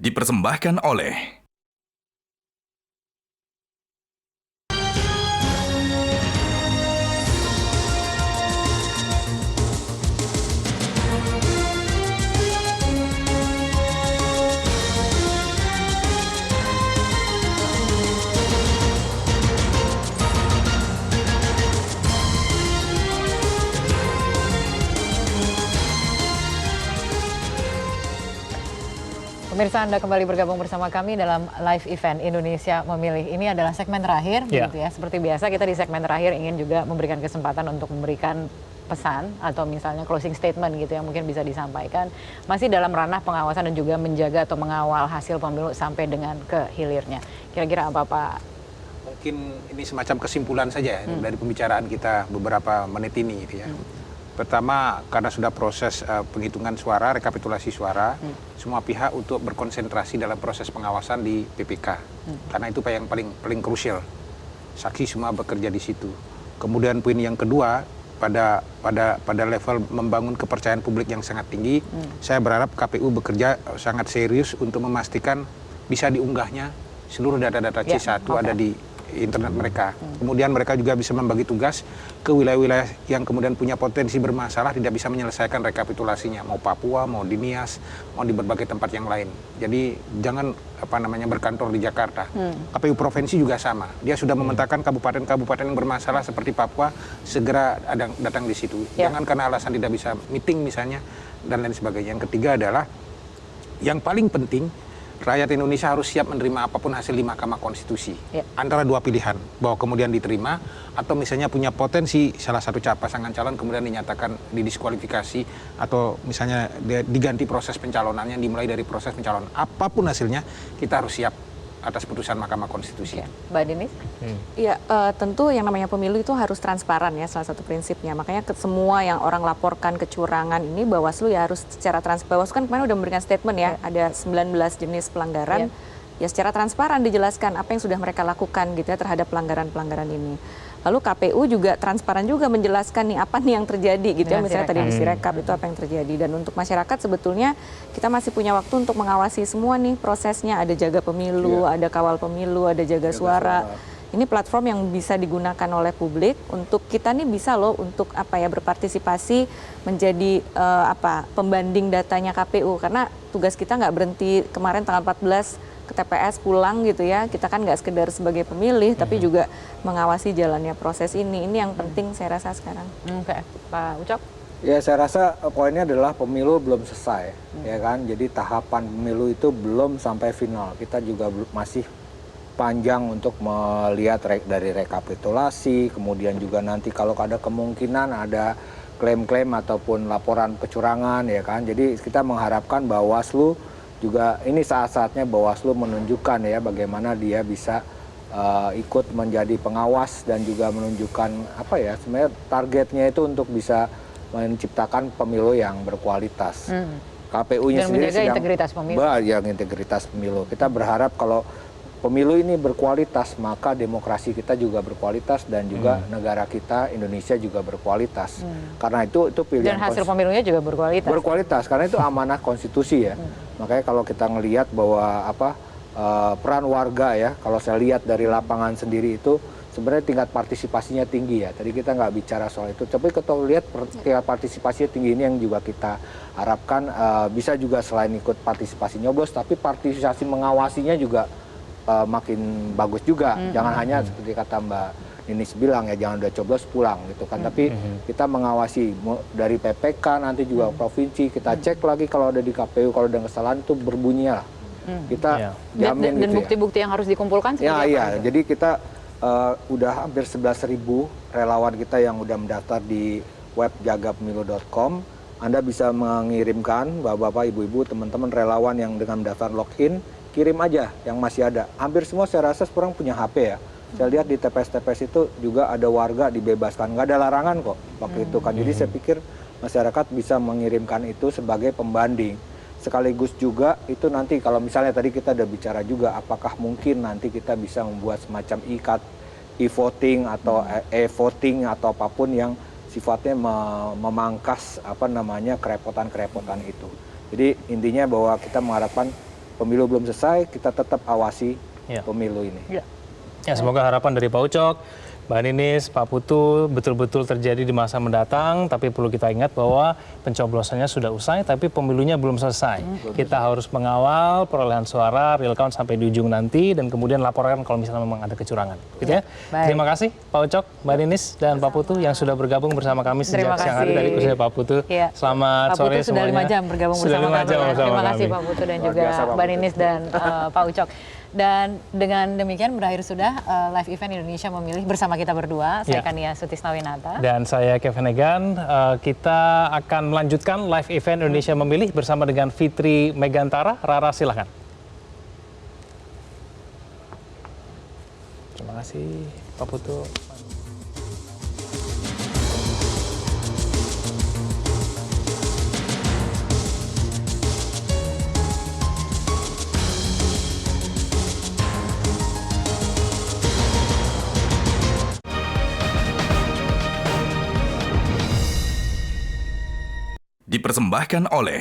dipersembahkan oleh Pemirsa, Anda kembali bergabung bersama kami dalam live event Indonesia Memilih. Ini adalah segmen terakhir, begitu ya. Seperti biasa kita di segmen terakhir ingin juga memberikan kesempatan untuk memberikan pesan atau misalnya closing statement gitu yang mungkin bisa disampaikan. Masih dalam ranah pengawasan dan juga menjaga atau mengawal hasil pemilu sampai dengan ke hilirnya. Kira-kira apa Pak? Mungkin ini semacam kesimpulan saja dari pembicaraan kita beberapa menit ini gitu ya. Pertama, karena sudah proses penghitungan suara, rekapitulasi suara, semua pihak untuk berkonsentrasi dalam proses pengawasan di PPK. Karena itu yang paling krusial. Saksi semua bekerja di situ. Kemudian poin yang kedua, pada level membangun kepercayaan publik yang sangat tinggi, saya berharap KPU bekerja sangat serius untuk memastikan bisa diunggahnya seluruh data-data C1 ada di internet mereka. Kemudian mereka juga bisa membagi tugas ke wilayah-wilayah yang kemudian punya potensi bermasalah, tidak bisa menyelesaikan rekapitulasinya, mau Papua, mau di Nias, mau di berbagai tempat yang lain. Jadi jangan berkantor di Jakarta. KPU provinsi juga sama. Dia sudah memetakan kabupaten-kabupaten yang bermasalah seperti Papua, segera datang di situ. Jangan karena alasan tidak bisa meeting misalnya dan lain sebagainya. Yang ketiga adalah yang paling penting, rakyat Indonesia harus siap menerima apapun hasil di Mahkamah Konstitusi. Antara dua pilihan, bahwa kemudian diterima, atau misalnya punya potensi salah satu pasangan calon kemudian dinyatakan didiskualifikasi, atau misalnya diganti proses pencalonannya, dimulai dari proses pencalonan. Apapun hasilnya, kita harus siap atas putusan Mahkamah Konstitusi. Mbak Denis? Iya, tentu yang namanya pemilu itu harus transparan ya, salah satu prinsipnya. Makanya semua yang orang laporkan kecurangan ini, Bawaslu ya harus secara transparan. Bawaslu kan kemarin udah memberikan statement ya, ada 19 jenis pelanggaran. Ya secara transparan dijelaskan apa yang sudah mereka lakukan gitu ya terhadap pelanggaran-pelanggaran ini. Lalu KPU juga transparan juga menjelaskan nih apa nih yang terjadi gitu ya, misalnya tadi di Sirekap itu apa yang terjadi. Dan untuk masyarakat sebetulnya kita masih punya waktu untuk mengawasi semua nih prosesnya, ada jaga pemilu, ada kawal pemilu, ada jaga suara. Ini platform yang bisa digunakan oleh publik untuk kita nih bisa loh untuk berpartisipasi menjadi pembanding datanya KPU, karena tugas kita nggak berhenti kemarin tanggal 14 ke TPS pulang gitu ya, kita kan nggak sekedar sebagai pemilih tapi juga mengawasi jalannya proses ini yang penting saya rasa sekarang. Oke, Pak Ucok? Ya saya rasa poinnya adalah pemilu belum selesai ya kan, jadi tahapan pemilu itu belum sampai final, kita juga masih panjang untuk melihat dari rekapitulasi, kemudian juga nanti kalau ada kemungkinan ada klaim-klaim ataupun laporan kecurangan ya kan, jadi kita mengharapkan Bawaslu juga ini saat-saatnya Bawaslu menunjukkan ya bagaimana dia bisa ikut menjadi pengawas dan juga menunjukkan sebenarnya targetnya itu untuk bisa menciptakan pemilu yang berkualitas. KPU-nya sendiri menjaga integritas pemilu. Integritas pemilu. Kita berharap kalau pemilu ini berkualitas, maka demokrasi kita juga berkualitas dan juga negara kita Indonesia juga berkualitas. Karena itu pilihan. Dan hasil pemilunya juga berkualitas. Berkualitas karena itu amanah konstitusi ya. Makanya kalau kita ngelihat bahwa peran warga ya, kalau saya lihat dari lapangan sendiri itu sebenarnya tingkat partisipasinya tinggi ya. Tadi kita nggak bicara soal itu, tapi kalau lihat tingkat partisipasinya tinggi ini yang juga kita harapkan bisa juga selain ikut partisipasi nyoblos, tapi partisipasi mengawasinya juga makin bagus juga. Jangan hanya seperti kata Mbak Ninis bilang ya, jangan udah coblos pulang gitu kan. Tapi kita mengawasi dari PPK nanti juga provinsi, kita cek lagi kalau ada di KPU, kalau ada kesalahan itu berbunyi lah. Kita jamin dan bukti-bukti yang harus dikumpulkan seperti apa? Iya, jadi kita udah hampir 11.000 relawan kita yang udah mendaftar di web jagapemilu.com. Anda bisa mengirimkan, bapak-bapak, ibu-ibu, teman-teman relawan yang dengan mendaftar login, kirim aja yang masih ada. Hampir semua saya rasa sekarang punya HP ya. Saya lihat di TPS-TPS itu juga ada warga dibebaskan, nggak ada larangan kok waktu itu kan. Jadi saya pikir masyarakat bisa mengirimkan itu sebagai pembanding. Sekaligus juga itu nanti kalau misalnya tadi kita udah bicara juga, apakah mungkin nanti kita bisa membuat semacam e-voting atau e-voting atau apapun yang sifatnya memangkas kerepotan-kerepotan itu. Jadi intinya bahwa kita mengharapkan pemilu belum selesai, kita tetap awasi Ya. pemilu ini. Ya, semoga harapan dari Pak Ucok, Mbak Ninis, Pak Putu betul-betul terjadi di masa mendatang, tapi perlu kita ingat bahwa pencoblosannya sudah usai, tapi pemilunya belum selesai. Kita harus mengawal perolehan suara, real count sampai di ujung nanti, dan kemudian laporkan kalau misalnya memang ada kecurangan. Gitu ya. Baik. Terima kasih Pak Ucok, Mbak Ninis, dan Pak Putu yang sudah bergabung bersama kami sejak Terima siang hari kasih. dari kursinya Pak Putu. Iya. Selamat Pak sore Putu sudah semuanya. 5 jam bergabung Sudah bersama 5 kami. jam Ya. bersama Terima kasih kami. Pak Putu dan Luar juga biasa, Pak Mbak Putu. Ninis dan Pak Ucok. Dan dengan demikian berakhir sudah live event Indonesia Memilih bersama kita berdua. Saya Ya. Kania Sutisnawinata. Dan saya Kevin Egan, kita akan melanjutkan live event Indonesia Memilih bersama dengan Fitri Megantara. Rara, silahkan. Terima kasih Pak Putu. Dipersembahkan oleh